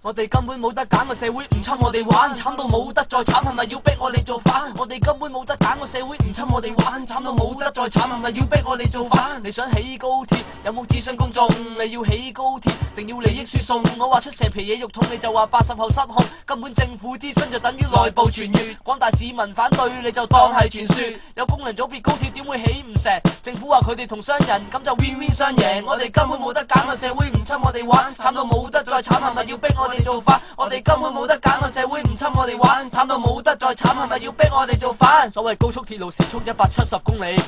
我哋根本冇得揀，個社會唔侵我哋玩，慘到冇得再慘，係咪要逼我哋做反？我哋根本冇得揀，個社會唔侵我哋玩，慘到冇得再慘，係咪要逼我哋做反？你想起高鐵，有冇諮詢公眾？你要起高鐵，定要利益輸送？我話出蛇皮嘢肉痛，你就話80後失控，根本政府諮詢就等於內部傳閱，廣大市民反對你就當係傳說。有功能組別高鐵點會起唔成？政府話佢哋同商人咁就 win win 雙贏，我哋根本冇得揀，個社會唔侵我哋玩，慘到冇得再慘，係咪要逼我哋做反？我哋根本冇得揀，個社會唔侵我哋玩，慘到冇得再慘，係咪要逼我哋做反？所謂高速鐵路時速170公里，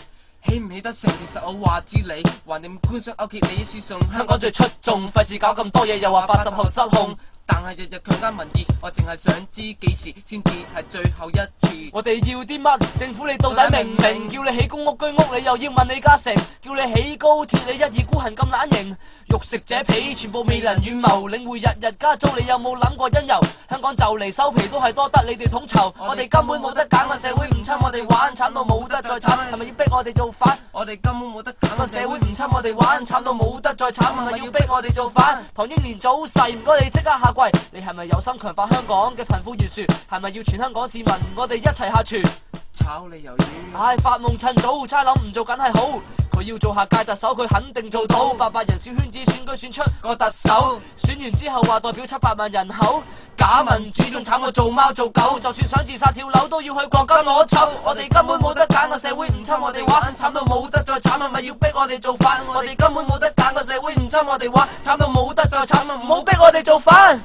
起唔起得成？其實我話知你，橫掂官商勾結利益輸送，香港最出眾，費事搞咁多嘢，又話80後失控。但係日日強姦民意，我淨係想知幾時先至係最後一次。我哋要啲乜？政府你到底明唔明？叫你起公屋居屋，你又要問李嘉誠；叫你起高鐵，你一意孤行咁懶型。肉食者皮，全部未能遠謀，領匯日日加租，你有冇諗過因由？香港就嚟收皮，都係多得你哋統籌。我哋根本冇得揀，個社會唔侵我哋玩，慘到冇得再慘，係咪要逼我哋做反？我哋根本冇得揀，個社會唔侵我哋玩，慘到冇得再慘，係咪要逼我哋做反？唐英年早逝，唔該你即刻下跪。你係咪有心強化香港嘅貧富懸殊？係咪要全香港市民我哋一齊下廚？炒你魷魚！唉，發夢趁早，差諗唔做緊係好。佢要做下屆特首，佢肯定做到。800人小圈子選舉選出個特首，選完之後話代表700萬人口。假民主仲慘過做貓做狗，就算想自殺跳樓都要去國家攞籌。我哋根本冇得揀，個社會唔侵我哋玩，慘到冇得再慘，係咪要逼我哋做反？我哋根本冇得揀，個社會唔侵我哋玩，慘到冇得再慘，唔好逼我哋做反。